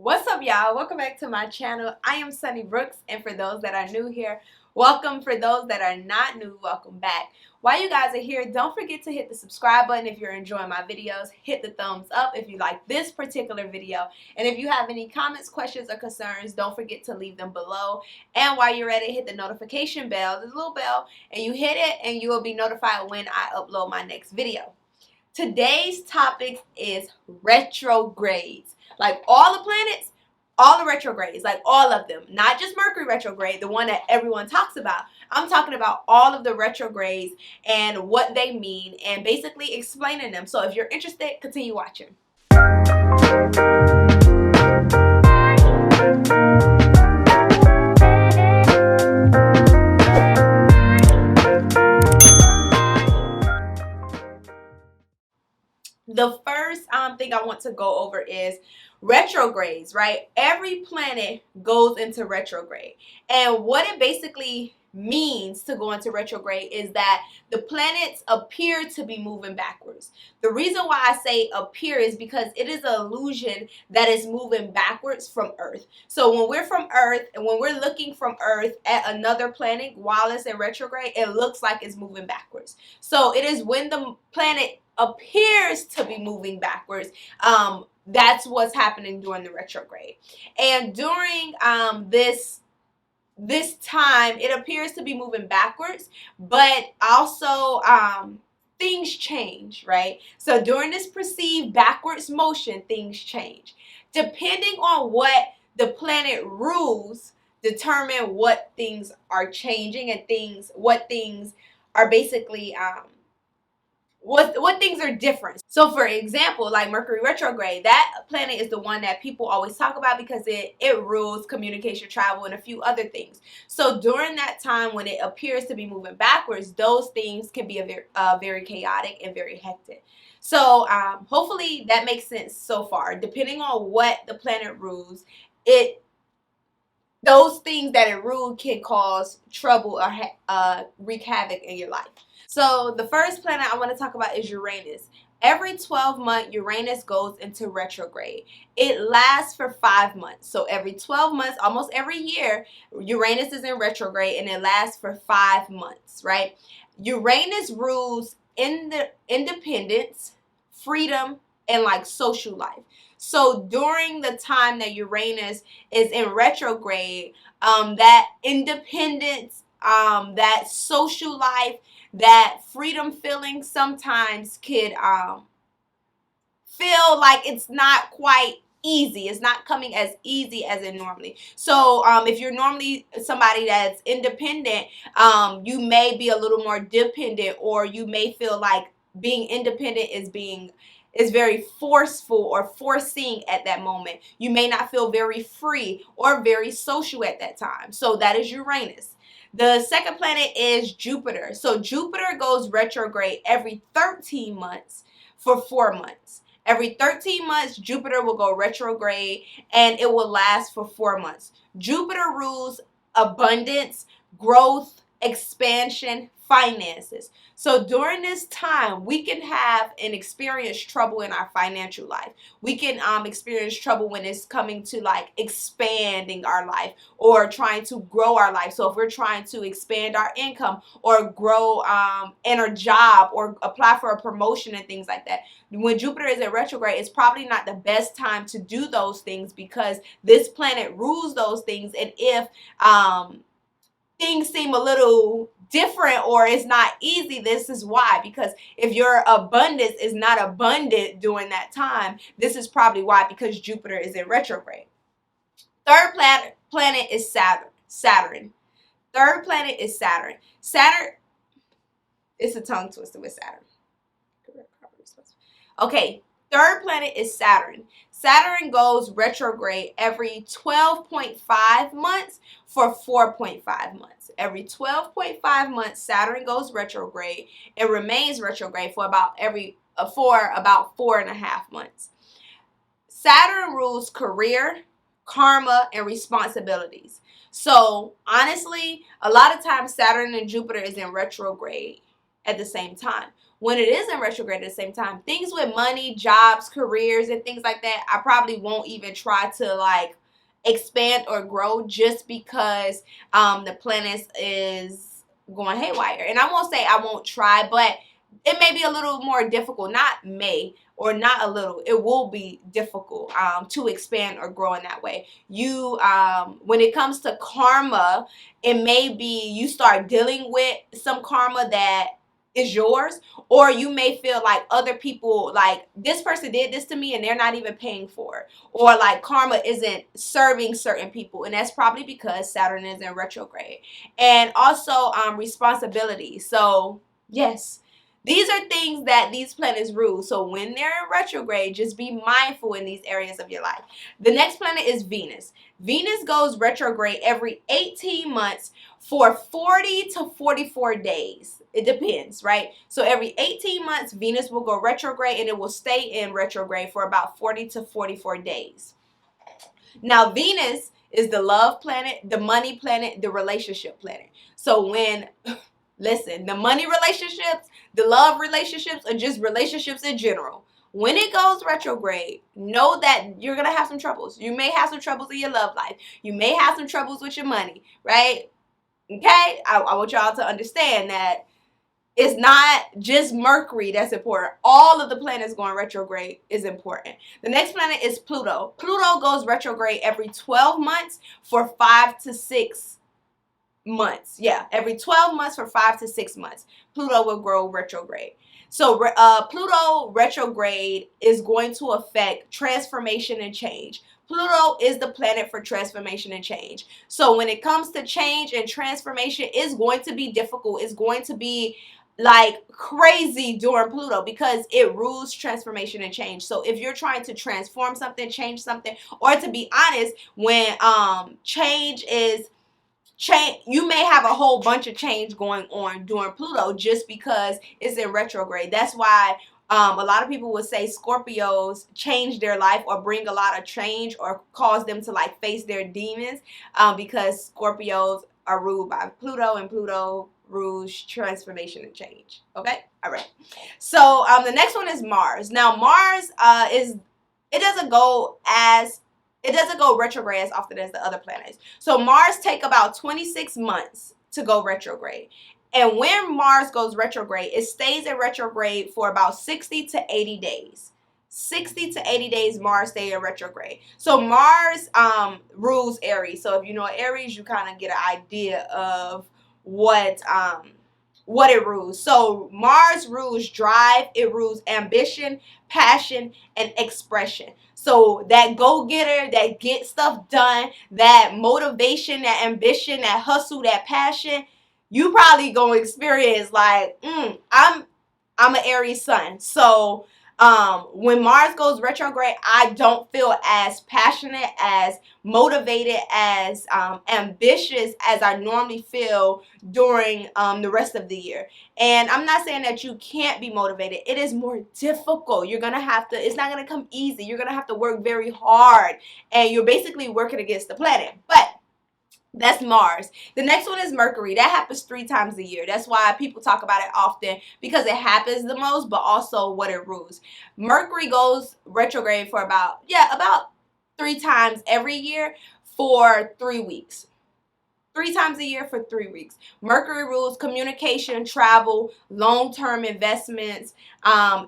What's up, y'all? Welcome back to my channel. I am Sunny Brooks, and for those that are new here, welcome. For those that are not new, welcome back. While you guys are here, don't forget to hit the subscribe button if you're enjoying my videos. Hit the thumbs up if you like this particular video. And if you have any comments, questions, or concerns, don't forget to leave them below. And while you're at it, hit the notification bell, the little bell, and you hit it and you will be notified when I upload my next video. Today's topic is retrogrades. Like all the planets, all the retrogrades, like all of them. Not just Mercury retrograde, the one that everyone talks about. I'm talking about all of the retrogrades and what they mean and basically explaining them. So if you're interested, continue watching. The first thing I want to go over is retrogrades, right? Every planet goes into retrograde. And what it basically means to go into retrograde is that the planets appear to be moving backwards. The reason why I say appear is because it is an illusion that is moving backwards from Earth. So when we're from Earth and when we're looking from Earth at another planet while it's in retrograde, it looks like it's moving backwards. So it is when the planet appears to be moving backwards, that's what's happening during the retrograde. And during this time, it appears to be moving backwards, but also things change, right? So during this perceived backwards motion, things change. Depending on what the planet rules, determine what things are changing and what things are basically what things are different. So for example, like Mercury retrograde, that planet is the one that people always talk about because it rules communication, travel, and a few other things. So during that time when it appears to be moving backwards, those things can be very chaotic and very hectic. So hopefully that makes sense so far. Depending on what the planet rules, those things that it ruled can cause trouble or wreak havoc in your life. So the first planet I want to talk about is Uranus. Every 12 months, Uranus goes into retrograde. It lasts for 5 months. So every 12 months, almost every year, Uranus is in retrograde and it lasts for 5 months, right? Uranus rules independence, freedom, and like social life. So during the time that Uranus is in retrograde, that independence, that social life, that freedom feeling sometimes could feel like it's not quite easy. It's not coming as easy as it normally. So if you're normally somebody that's independent, you may be a little more dependent, or you may feel like being independent is very forceful or forcing at that moment. You may not feel very free or very social at that time. So that is Uranus. The second planet is Jupiter. So Jupiter goes retrograde every 13 months for 4 months. Every 13 months, Jupiter will go retrograde and it will last for 4 months. Jupiter rules abundance, growth, expansion, finances. So during this time, we can have and experience trouble in our financial life. We can experience trouble when it's coming to like expanding our life or trying to grow our life. So if we're trying to expand our income or grow in our job or apply for a promotion and things like that, when Jupiter is in retrograde, it's probably not the best time to do those things because this planet rules those things. And if things seem a little different or it's not easy, this is why. Because if your abundance is not abundant during that time, this is probably why, because Jupiter is in retrograde. Third planet is Saturn. Third planet is Saturn. Saturn, it's a tongue twister with Saturn. Okay, third planet is Saturn. Saturn goes retrograde every 12.5 months for 4.5 months. Every 12.5 months, Saturn goes retrograde. It remains retrograde for about 4.5 months. Saturn rules career, karma, and responsibilities. So honestly, a lot of times Saturn and Jupiter is in retrograde at the same time. when it is in retrograde at the same time, things with money, jobs, careers, and things like that, I probably won't even try to like expand or grow just because the planet is going haywire. And I won't say I won't try, but it may be a little more difficult. Not may, or not a little, it will be difficult to expand or grow in that way. You when it comes to karma, it may be you start dealing with some karma that is yours, or you may feel like other people, like this person did this to me and they're not even paying for it, or like karma isn't serving certain people, and that's probably because Saturn is in retrograde. And also responsibility. So yes, these are things that these planets rule. So when they're in retrograde, just be mindful in these areas of your life. The next planet is Venus. Venus goes retrograde every 18 months for 40 to 44 days. It depends, right? So every 18 months, Venus will go retrograde, and it will stay in retrograde for about 40 to 44 days. Now, Venus is the love planet, the money planet, the relationship planet. So when, listen, the money relationships, the love relationships, or just relationships in general, when it goes retrograde, know that you're going to have some troubles. You may have some troubles in your love life. You may have some troubles with your money, right? Okay? I want y'all to understand that it's not just Mercury that's important. All of the planets going retrograde is important. The next planet is Pluto. Pluto goes retrograde every 12 months for 5 to 6 months. Yeah, every 12 months for 5 to 6 months. Pluto will go retrograde. So Pluto retrograde is going to affect transformation and change. Pluto is the planet for transformation and change. So when it comes to change and transformation, it's going to be difficult. It's going to be like crazy during Pluto because it rules transformation and change. So if you're trying to transform something, change something, or to be honest, when change, you may have a whole bunch of change going on during Pluto just because it's in retrograde. That's why a lot of people would say Scorpios change their life or bring a lot of change or cause them to like face their demons because Scorpios are ruled by Pluto, and Pluto rules transformation and change. Okay? All right. So the next one is Mars. Now Mars it doesn't go retrograde as often as the other planets. So Mars take about 26 months to go retrograde. And when Mars goes retrograde, it stays in retrograde for about 60 to 80 days. 60 to 80 days Mars stay in retrograde. So Mars rules Aries. So if you know Aries, you kind of get an idea of what it rules. So Mars rules drive, it rules ambition, passion, and expression. So that go-getter, that get stuff done, that motivation, that ambition, that hustle, that passion, you probably gonna experience like, I'm an Aries sun. So when Mars goes retrograde, I don't feel as passionate, as motivated, as ambitious as I normally feel during the rest of the year. And I'm not saying that you can't be motivated. It is more difficult. You're going to have to, it's not going to come easy. You're going to have to work very hard, and you're basically working against the planet. But that's Mars. The next one is Mercury. That happens 3 times a year. That's why people talk about it often, because it happens the most, but also what it rules. Mercury goes retrograde for about 3 times every year for 3 weeks. 3 times a year for 3 weeks. Mercury rules communication, travel, long-term investments.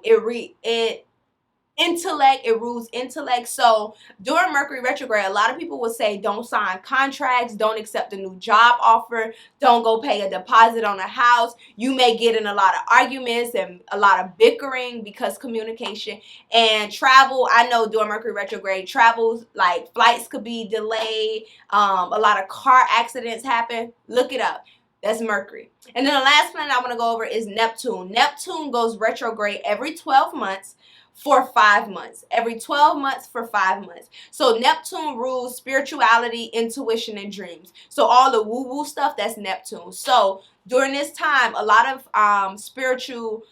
It rules intellect. So during Mercury retrograde, a lot of people will say don't sign contracts, don't accept a new job offer, don't go pay a deposit on a house. You may get in a lot of arguments and a lot of bickering because communication. And travel, I know during Mercury retrograde, travels, like flights could be delayed. A lot of car accidents happen. Look it up. That's Mercury. And then the last planet I want to go over is Neptune. Neptune goes retrograde every 12 months for 5 months. Every 12 months for 5 months. So Neptune rules spirituality, intuition, and dreams. So all the woo-woo stuff, that's Neptune. So during this time, a lot of spiritual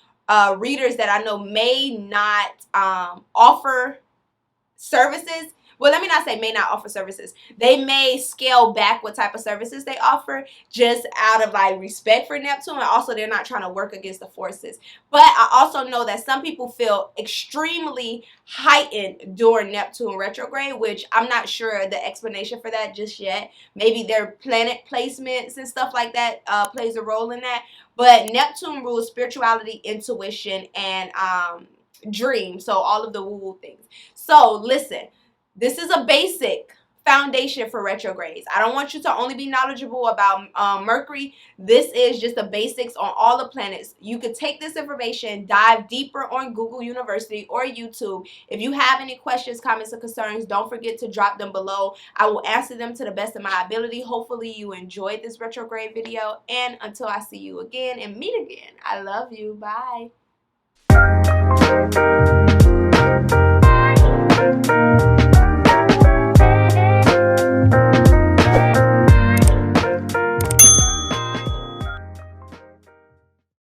readers that I know may not offer services, well, let me not say may not offer services. They may scale back what type of services they offer just out of like respect for Neptune, and also they're not trying to work against the forces. But I also know that some people feel extremely heightened during Neptune retrograde, which I'm not sure the explanation for that just yet. Maybe their planet placements and stuff like that plays a role in that. But Neptune rules spirituality, intuition, and dream. So all of the woo-woo things. So listen, this is a basic foundation for retrogrades. I don't want you to only be knowledgeable about Mercury. This is just the basics on all the planets. You could take this information, dive deeper on Google University or YouTube. If you have any questions, comments, or concerns, don't forget to drop them below. I will answer them to the best of my ability. Hopefully you enjoyed this retrograde video, and until I see you again and meet again, I love you. Bye.